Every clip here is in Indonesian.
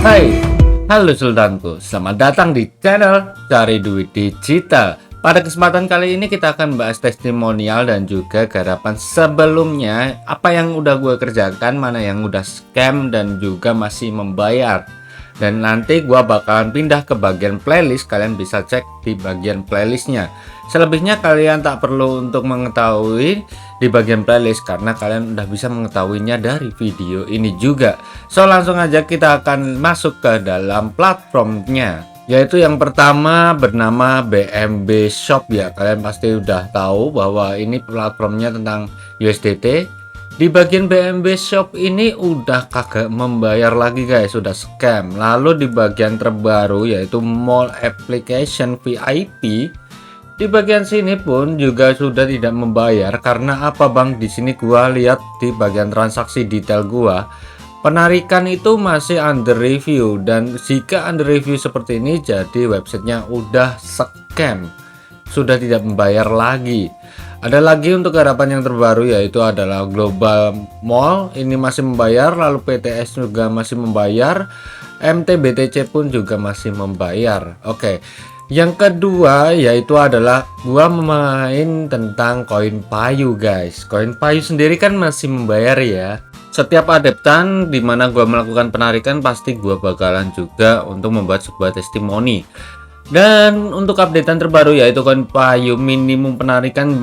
Hai, halo Sultanku, selamat datang di channel Cari Duit Digital. Pada kesempatan kali ini kita akan bahas testimonial dan juga garapan sebelumnya. Apa yang udah gue kerjakan, mana yang udah scam dan juga masih membayar. Dan nanti gue bakalan pindah ke bagian playlist, kalian bisa cek di bagian playlistnya. Selebihnya kalian tak perlu untuk mengetahui di bagian playlist karena kalian udah bisa mengetahuinya dari video ini juga. So langsung aja kita akan masuk ke dalam platformnya, yaitu yang pertama bernama BNB Shop ya. Kalian pasti udah tahu bahwa ini platformnya tentang USDT. Di bagian BNB Shop ini udah kagak membayar lagi guys, sudah scam. Lalu di bagian terbaru yaitu Mall Application VIP, di bagian sini pun juga sudah tidak membayar. Karena apa bang? Di sini gua lihat di bagian transaksi detail gua, penarikan itu masih under review, dan jika under review seperti ini jadi websitenya udah scam, sudah tidak membayar lagi. Ada lagi untuk harapan yang terbaru yaitu adalah Global Mall, ini masih membayar, lalu PTS juga masih membayar, MTBTC pun juga masih membayar. Oke. Yang kedua yaitu adalah gua memain tentang koin payu guys. Koin payu sendiri kan masih membayar ya. Setiap adeptan dimana gua melakukan penarikan pasti gua bakalan juga untuk membuat sebuah testimoni. Dan untuk updatean terbaru yaitu koin payu minimum penarikan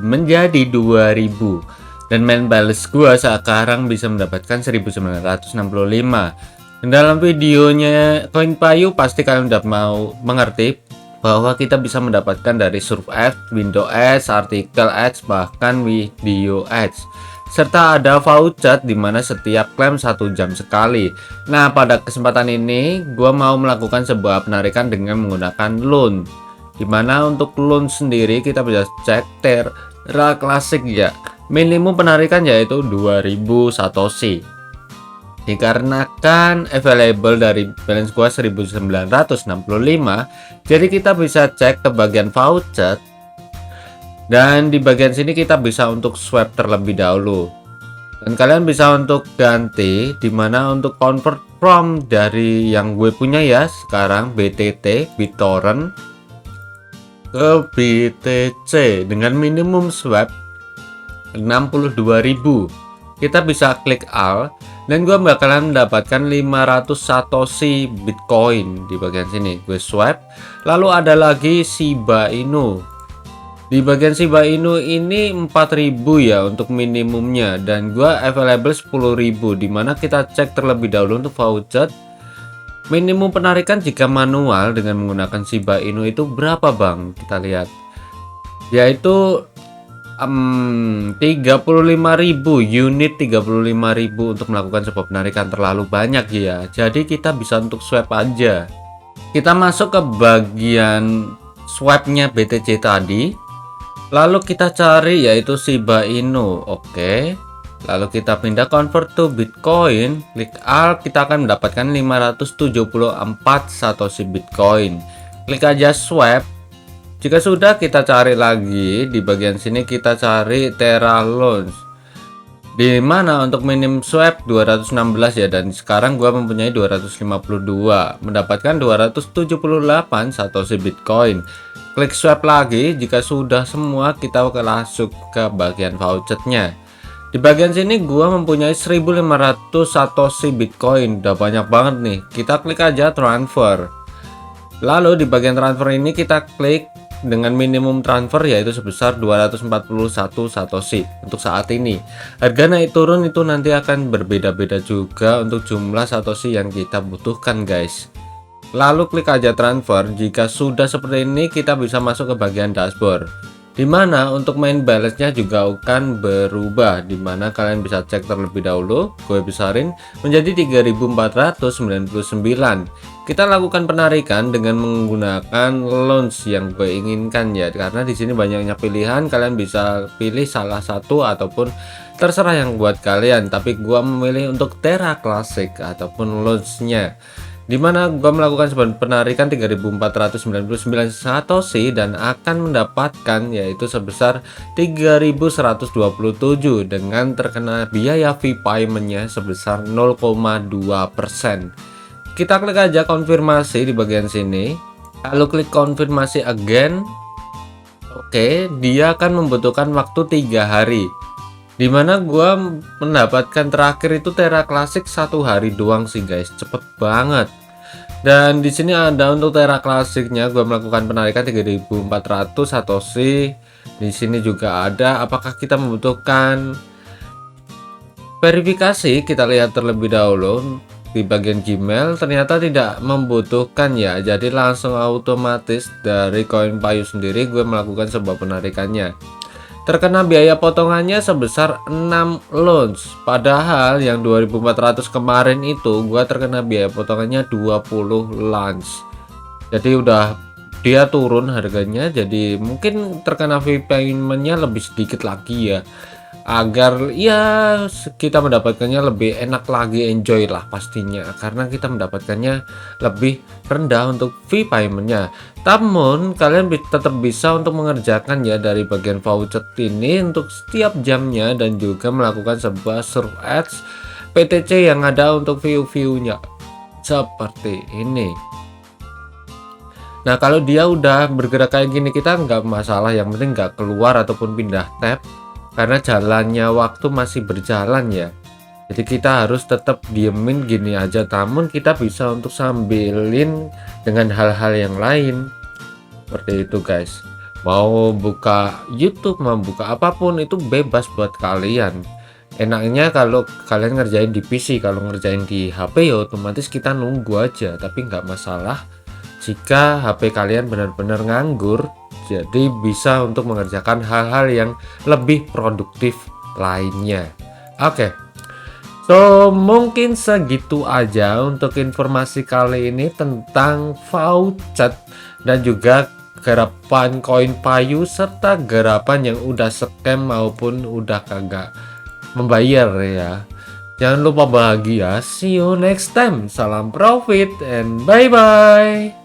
menjadi 2000, dan main balance gua sekarang bisa mendapatkan 1965. Dalam videonya koin payu pasti kalian udah mau mengerti bahwa kita bisa mendapatkan dari surf ads, window ads, artikel ads, bahkan video ads, serta ada voucher dimana setiap klaim 1 jam sekali. Nah pada kesempatan ini gua mau melakukan sebuah penarikan dengan menggunakan loan, dimana untuk loan sendiri kita bisa cek Terra Classic ya, minimum penarikan yaitu 2000 Satoshi. Dikarenakan available dari balance gua 1965, jadi kita bisa cek ke bagian voucher, dan di bagian sini kita bisa untuk swipe terlebih dahulu, dan kalian bisa untuk ganti dimana untuk convert from dari yang gue punya ya sekarang BTT BitTorrent ke BTC dengan minimum swipe 62.000. Kita bisa klik all dan gue bakalan mendapatkan 500 Satoshi Bitcoin. Di bagian sini gue swipe, lalu ada lagi Shiba Inu. Di bagian Shiba Inu ini 4000 ya untuk minimumnya, dan gue available 10.000, dimana kita cek terlebih dahulu untuk voucher. Minimum penarikan jika manual dengan menggunakan Shiba Inu itu berapa bang? Kita lihat yaitu 35.000 unit, 35.000 untuk melakukan sebuah penarikan, terlalu banyak ya. Jadi kita bisa untuk swipe aja. Kita masuk ke bagian swipe-nya BTC tadi, lalu kita cari yaitu Shiba Inu. Oke. Lalu kita pindah convert to Bitcoin, klik all, kita akan mendapatkan 574 Satoshi Bitcoin. Klik aja swipe. Jika sudah, kita cari lagi di bagian sini, kita cari Terra Loans, di mana untuk minimum swipe 216 ya, dan sekarang gua mempunyai 252, mendapatkan 278 Satoshi Bitcoin. Klik swipe lagi. Jika sudah semua, kita langsung ke bagian vouchernya. Di bagian sini gua mempunyai 1500 Satoshi Bitcoin, udah banyak banget nih. Kita klik aja transfer. Lalu di bagian transfer ini kita klik dengan minimum transfer yaitu sebesar 241 Satoshi untuk saat ini. Harga naik turun itu nanti akan berbeda-beda juga untuk jumlah Satoshi yang kita butuhkan guys. Lalu klik aja transfer. Jika sudah seperti ini, kita bisa masuk ke bagian dashboard, dimana untuk main balance-nya juga akan berubah, dimana kalian bisa cek terlebih dahulu. Gue besarin menjadi 3.499. Kita lakukan penarikan dengan menggunakan loans yang gue inginkan ya, karena di sini banyaknya pilihan. Kalian bisa pilih salah satu ataupun terserah yang buat kalian, tapi gue memilih untuk Terra Classic ataupun loans-nya, dimana gua melakukan sebuah penarikan 3.499 Satoshi dan akan mendapatkan yaitu sebesar 3.127 dengan terkena biaya fee paymentnya sebesar 0,2%. kita klik aja konfirmasi di bagian sini. Lalu klik konfirmasi again. Oke, dia akan membutuhkan waktu 3 hari. Dimana gua mendapatkan terakhir itu Tera Klasik 1 hari doang sih guys, cepet banget. Dan di sini ada untuk Tera Klasiknya, gua melakukan penarikan 3.400 Satoshi. Di sini juga ada apakah kita membutuhkan verifikasi. Kita lihat terlebih dahulu di bagian Gmail, ternyata tidak membutuhkan ya, jadi langsung otomatis dari koin payu sendiri gue melakukan sebuah penarikannya. Terkena biaya potongannya sebesar 6 launch, padahal yang 2400 kemarin itu gue terkena biaya potongannya 20 launch. Jadi udah dia turun harganya, jadi mungkin terkena fee paymentnya lebih sedikit lagi ya, agar ya kita mendapatkannya lebih enak lagi, enjoy lah pastinya, karena kita mendapatkannya lebih rendah untuk fee paymentnya. Namun kalian tetap bisa untuk mengerjakan ya dari bagian voucher ini untuk setiap jamnya, dan juga melakukan sebuah serve ads PTC yang ada untuk view-viewnya seperti ini. Nah kalau dia udah bergerak kayak gini, kita nggak masalah, yang penting nggak keluar ataupun pindah tab, karena jalannya waktu masih berjalan ya. Jadi kita harus tetap diemin gini aja, namun kita bisa untuk sambilin dengan hal-hal yang lain seperti itu guys. Mau buka YouTube, mau buka apapun itu bebas buat kalian. Enaknya kalau kalian ngerjain di PC, kalau ngerjain di HP ya otomatis kita nunggu aja, tapi nggak masalah jika HP kalian benar-benar nganggur, jadi bisa untuk mengerjakan hal-hal yang lebih produktif lainnya. Oke, so mungkin segitu aja untuk informasi kali ini tentang voucher dan juga garapan koin payu serta garapan yang udah scam maupun udah kagak membayar ya. Jangan lupa bahagia. See you next time. Salam profit and bye bye.